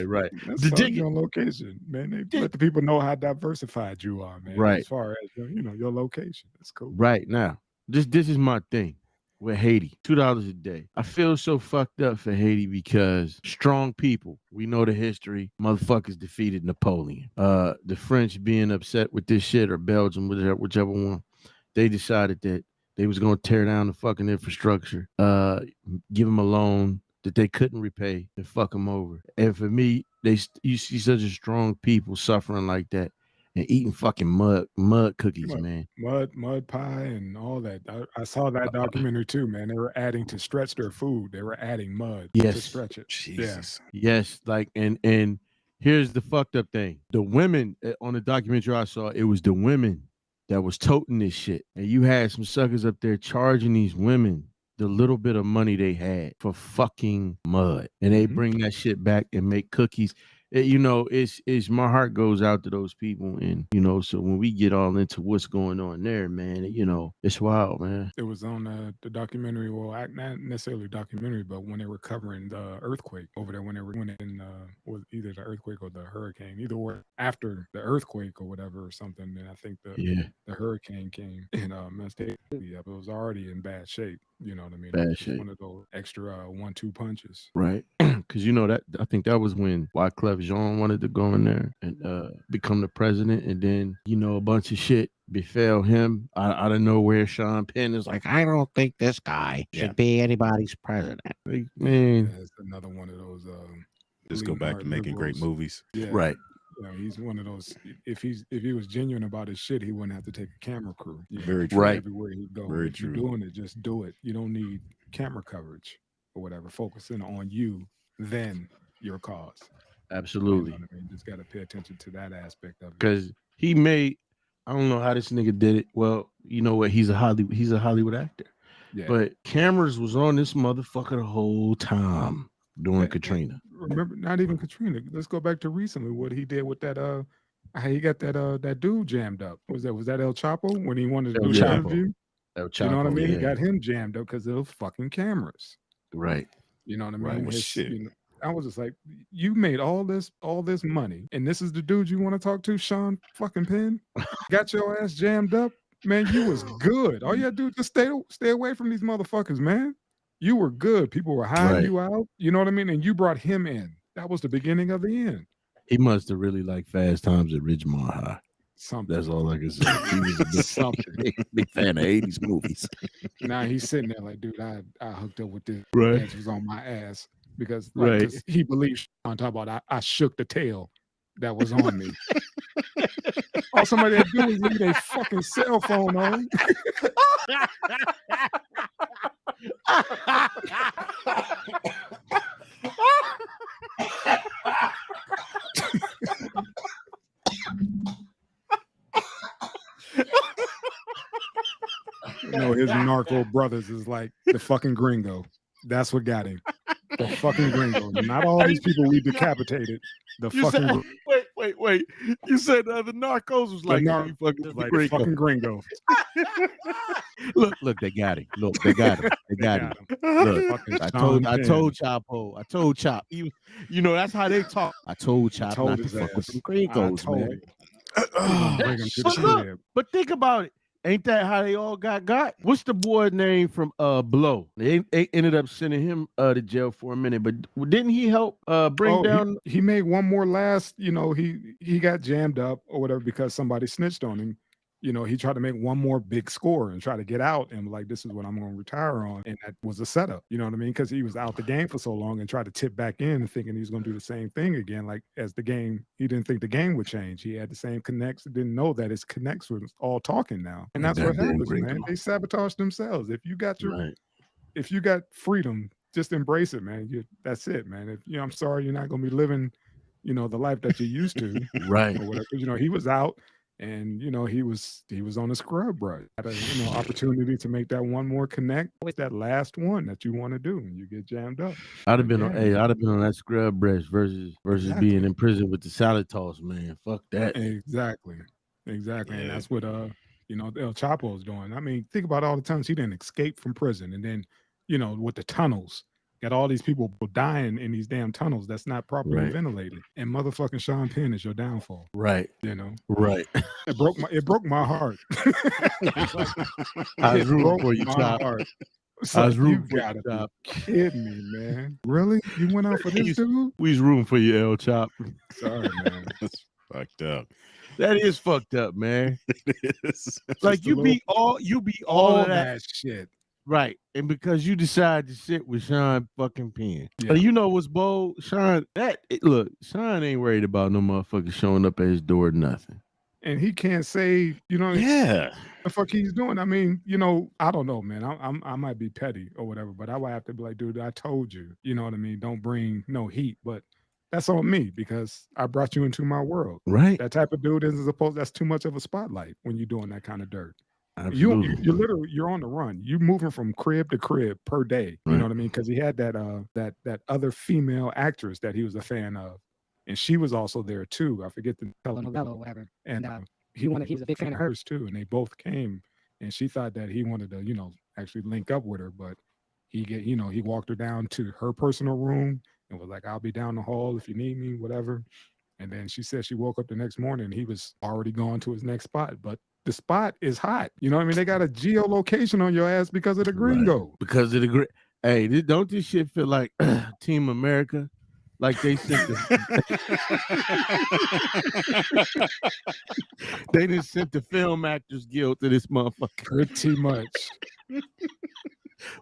Right. That's all your location, man. They let the people know how diversified you are, man. Right. As far as your location, that's cool. Right now, this is my thing with Haiti. $2 a day. I feel so fucked up for Haiti because strong people. We know the history. Motherfuckers defeated Napoleon. The French being upset with this shit, or Belgium, whichever one. They decided that they was gonna tear down the fucking infrastructure, give them a loan that they couldn't repay, and fuck them over. And for me, you see such a strong people suffering like that and eating fucking mud cookies, man. Mud pie and all that. I saw that documentary too, man. They were adding to stretch their food. They were adding mud to Yes, stretch it. Yeah. Jesus. yes, like and here's the fucked up thing: the women on the documentary I saw, it was the women that was toting this shit, and you had some suckers up there charging these women the little bit of money they had for fucking mud, and they bring that shit back and make cookies. It's my heart goes out to those people, and so when we get all into what's going on there, man, it's wild, man. It was on the documentary. Well, not necessarily documentary, but when they were covering the earthquake over there, when they were doing it in was either the earthquake or the hurricane, either or after the earthquake or whatever or something. And I think the hurricane came and messed it up. It was already in bad shape. You know what I mean? Bad It's shape. one of those extra 1-2 punches. Right. Because that I think that was when Wyclef Jean wanted to go in there and become the president, and then a bunch of shit befell him out of nowhere. Sean Penn is like, I don't think this guy should be anybody's president. Like, man, It's another one of those. Just go back to making great movies. Yeah. right. He's one of those. If he was genuine about his shit, he wouldn't have to take a camera crew. Very true. Right. Everywhere he go, Very if you're true. doing it, just do it. You don't need camera coverage or whatever. Focusing on you, then your cause. Absolutely. You know what I mean? Just got to pay attention to that aspect of it. Because I don't know how this nigga did it. Well, you know what? He's a Hollywood actor. Yeah. But cameras was on this motherfucker the whole time during Katrina. Remember, not even Katrina. Let's go back to recently what he did with that. How he got that dude jammed up. Was that El Chapo when he wanted to do the interview? El Chapo, You know what I mean? yeah. He got him jammed up because of those fucking cameras. Right. You know what I mean? Right. Shit. I was just like, you made all this money, and this is the dude you want to talk to, Sean fucking Penn? Got your ass jammed up, man. You was good. All you had to do is just stay away from these motherfuckers, man. You were good. People were hiding you out. You know what I mean? And you brought him in. That was the beginning of the end. He must have really liked Fast Times at Ridgemont High. Something. That's all I can say. He was a big fan of 80s movies. Now he's sitting there like, dude, I hooked up with this. Right. Ass was on my ass because 'cause he believes on top about I shook the tail that was on me. All somebody had to do is leave their fucking cell phone on. His narco brothers is like the fucking gringo. That's what got him. The fucking gringo. Not all these people we decapitated. The fucking Wait. You said the narcos was like, the fucking gringo. Look, they got him. Look, they got him. Look, I told Chapo. I told Chop. That's how they talk. I told Chop not to fuck with them gringos, man. Bring him to the crib. But think about it. Ain't that how they all got? What's the boy name from Blow? They ended up sending him to jail for a minute, but didn't he help bring down? He made one more last. He got jammed up or whatever because somebody snitched on him. He tried to make one more big score and try to get out and like, this is what I'm going to retire on. And that was a setup, you know what I mean? Because he was out the game for so long and tried to tip back in thinking he was going to do the same thing again. Like as the game, he didn't think the game would change. He had the same connects, didn't know that his connects were all talking now. And that's what happens, man. They sabotage themselves. If you got if you got freedom, just embrace it, man. That's it, man. If I'm sorry, you're not going to be living, the life that you used to. Right. Or whatever. He was out. And he was on a scrub brush. Had a opportunity to make that one more connect with that last one that you want to do, and you get jammed up. I'd have been on that scrub brush versus being in prison with the salad toss, man. Fuck that. Exactly. Yeah. And that's what El Chapo's doing. I mean, think about all the times he didn't escape from prison, and then with the tunnels. Got all these people dying in these damn tunnels that's not properly Right. ventilated. And motherfucking Sean Penn is your downfall. Right. You know? Right. It broke my heart. Like, I was it rooting broke for you, my Chop. heart. It's I was like, you rooting for you, gotta be Chop. kidding me, man. Really? You went out for this dude? We was rooting for you, L Chop. Sorry, man. That's fucked up. That is fucked up, man. It is. Like you be all of that shit. right. And because you decide to sit with Sean fucking Penn. Yeah. You know what's bold? Sean, look, Sean ain't worried about no motherfucker showing up at his door or nothing. And he can't say, you know, Yeah. the fuck he's doing. I mean, you know, I don't know, man. I might be petty or whatever, but I would have to be like, dude, I told you, you know what I mean? Don't bring no heat. But that's on me because I brought you into my world. Right. That type of dude isn't supposed. That's too much of a spotlight when you're doing that kind of dirt. Absolutely. You're literally you're on the run. You're moving from crib to crib per day. You know what I mean? Because he had that other female actress that he was a fan of, and she was also there too. I forget the telenovela or whatever. And he was a big fan of hers too. And they both came, and she thought that he wanted to, you know, actually link up with her, but he walked her down to her personal room and was like, "I'll be down the hall if you need me, whatever." And then she said she woke up the next morning and he was already gone to his next spot, but the spot is hot. You know what I mean? They got a geolocation on your ass because of the gringo. Because of the hey, don't this shit feel like Team America? Like they sent they just sent the Film Actors Guild to this motherfucker. Pretty much.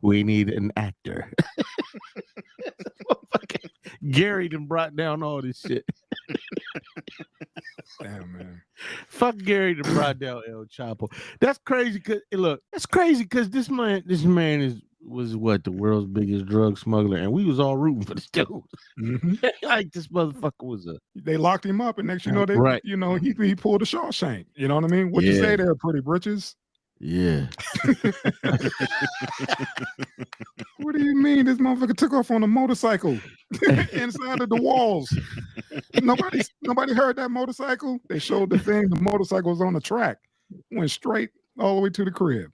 We need an actor. Gary done brought down all this shit. Damn, man. Fuck Gary done brought down El Chapo. That's crazy because that's crazy because this man was what, the world's biggest drug smuggler, and we was all rooting for this dude. Mm-hmm. Like this motherfucker was they locked him up, and next you know he pulled a Shawshank. You know what I mean? What'd you say there, pretty britches? Yeah. What do you mean? This motherfucker took off on a motorcycle inside of the walls. Nobody heard that motorcycle. They showed the thing. The motorcycle was on the track. Went straight all the way to the crib.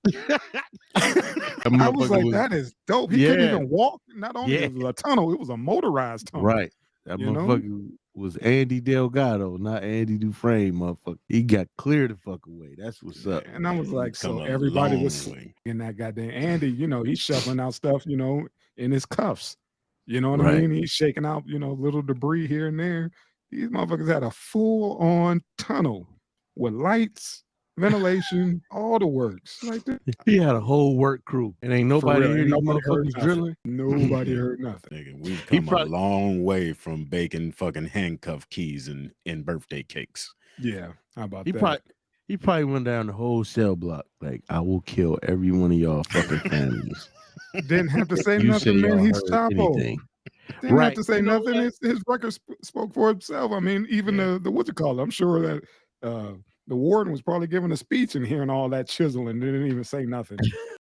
I was like, that is dope. He couldn't even walk. Not only was it a tunnel, it was a motorized tunnel. Right. That motherfucker was Andy Delgado, not Andy Dufresne, motherfucker. He got clear the fuck away. That's what's up. And I was like, so everybody was in that goddamn Andy, you know, he's shoveling out stuff, you know, in his cuffs. You know what I mean? He's shaking out, you know, little debris here and there. These motherfuckers had a full-on tunnel with lights, ventilation, all the works. Like that. He had a whole work crew, and ain't nobody heard these motherfuckers drilling. Nobody heard nothing. Nigga, we've come a long way from baking fucking handcuff keys and birthday cakes. Yeah, how about that? He probably went down the whole cell block. Like, I will kill every one of y'all fucking families. Didn't have to say nothing, man. He's Chapo. Didn't have to say nothing. His record spoke for itself. I mean, even the what's it called? I'm sure that the warden was probably giving a speech and hearing all that chisel and didn't even say nothing.